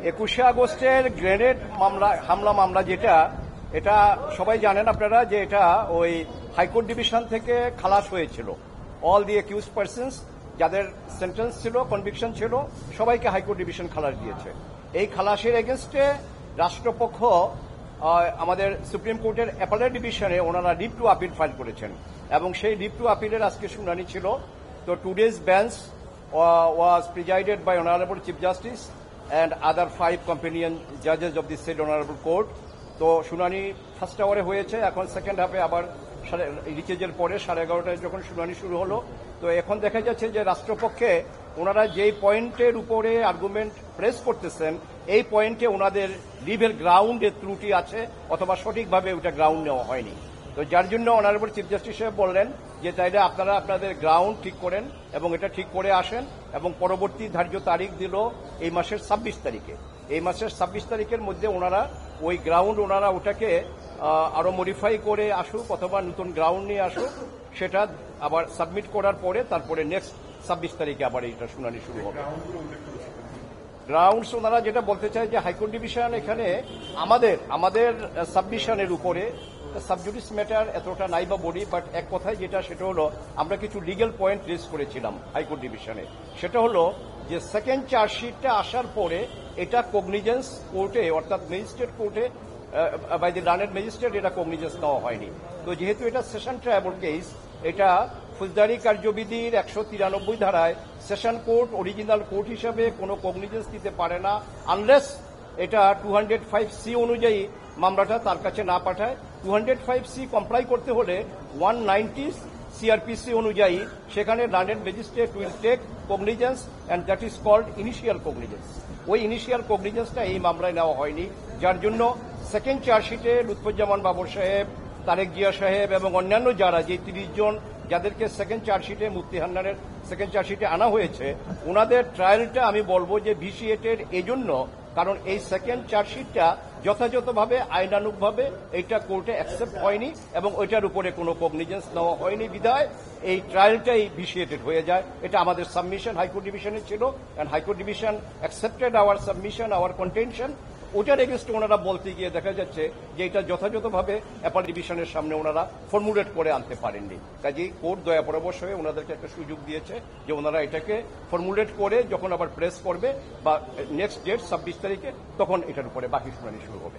21শে আগস্টের গ্রেনেড হামলা মামলা যেটা, এটা সবাই জানেন আপনারা যে এটা ওই হাইকোর্ট ডিভিশন থেকে খালাস হয়েছিল। অল দি অ্যাকিউজ পারসনস যাদের সেন্টেন্স ছিল, কনভিকশন ছিল, সবাইকে হাইকোর্ট ডিভিশন খালাস দিয়েছে। এই খালাসের এগেনস্টে রাষ্ট্রপক্ষ আমাদের সুপ্রিম কোর্টের অ্যাপেলেট ডিভিশনে ওনারা লিভ টু আপিল ফাইল করেছেন এবং সেই লিভ টু আপিলের আজকে শুনানি ছিল। তো today's bench was presided by Honorable Chief Justice and other 5 companion judges of the said Honorable Court. তো শুনানি ফার্স্ট আওয়ারে হয়েছে, এখন সেকেন্ড হাফে আবার রিচেজের পরে 11:30টায় যখন শুনানি শুরু হলো। তো এখন দেখা যাচ্ছে যে রাষ্ট্রপক্ষে ওনারা যেই পয়েন্টের উপরে আর্গুমেন্ট প্রেস করতেছেন, এই পয়েন্টে ওনাদের লিভের গ্রাউন্ডের ত্রুটি আছে অথবা সঠিকভাবে ওটা গ্রাউন্ড নেওয়া হয়নি। তো যার জন্য অনারেবল চিফ জাস্টিস সাহেব বললেন যে তাইলে আপনারা আপনাদের গ্রাউন্ড ঠিক করেন এবং এটা ঠিক করে আসেন, এবং পরবর্তী ধার্য তারিখ দিল এই মাসের 26 তারিখে। এই মাসের 26 তারিখের মধ্যে ওনারা ওই গ্রাউন্ড ওটাকে আরো মডিফাই করে আসুক অথবা নতুন গ্রাউন্ড নিয়ে আসুক, সেটা আবার সাবমিট করার পরে তারপরে নেক্সট 26 তারিখে আবার এটা শুনানি শুরু হবে। গ্রাউন্ডস ওনারা যেটা বলতে চায় যে হাইকোর্ট ডিভিশন এখানে আমাদের সাবমিশনের উপরে সাবজুডিস ম্যাটার এতটা নাই বা বডি, বাট এক কথায় যেটা সেটা হলো আমরা কিছু লিগ্যাল পয়েন্ট রেজ করেছিলাম হাইকোর্ট ডিভিশনে। সেটা হলো যে সেকেন্ড চার্জশিটটা আসার পরে এটা কগনিজেন্স কোর্টে অর্থাৎ ম্যাজিস্ট্রেট কোর্টে বাই দি লার্নেড ম্যাজিস্ট্রেট এটা কগনিজেন্স নেওয়া হয়নি। তো যেহেতু এটা সেশন ট্রায়াবল কেস, এটা ফৌজদারি কার্যবিধির 193 ধারায় সেশন কোর্ট অরিজিনাল কোর্ট হিসাবে কোনো কগনিজেন্স দিতে পারে না আনলেস এটা 205C অনুযায়ী মামলাটা তার কাছে না পাঠায়। 205C কমপ্লাই করতে হলে 190 CRPC অনুযায়ী সেখানে learned magistrate will take cognizance and that is called initial cognizance. ওই ইনিশিয়াল কগনিজেন্সটা এই মামলায় নেওয়া হয়নি, যার জন্য সেকেন্ড চার্জশিটে লুৎফুজ্জামান বাবর সাহেব, তারেক জিয়া সাহেব এবং অন্যান্য যারা যে 30 জন যাদেরকে সেকেন্ড চার্জশিটে মুফতি হান্নানের সেকেন্ড চার্জশিটে আনা হয়েছে, ওনাদের ট্রায়ালটা আমি বলবো যে ভিসিয়েটেড এজন্য কারণ এই সেকেন্ড চার্জশিটটা যথাযথভাবে আইনানুগভাবে এইটা কোর্টে অ্যাকসেপ্ট হয়নি এবং ওইটার উপরে কোনো কগনিজেন্স নেওয়া হয়নি বিধায় এই ট্রায়ালটাই ভিসিয়েটেড হয়ে যায়। এটা আমাদের সাবমিশন হাইকোর্ট ডিভিশনে ছিল and high court division accepted our submission, our contention. ওটার এগেনস্টে ওনারা বলতে গিয়ে দেখা যাচ্ছে যে এটা যথাযথভাবে অ্যাপেল ডিভিশনের সামনে ওনারা ফর্মুলেট করে আনতে পারেননি। কাজেই কোর্ট দয়া পরবশ হয়ে ওনাদেরকে একটা সুযোগ দিয়েছে যে ওনারা এটাকে ফর্মুলেট করে যখন আবার প্রেস করবে বা নেক্সট ডেট 26 তারিখে, তখন এটার উপরে বাকি শুনানি শুরু হবে।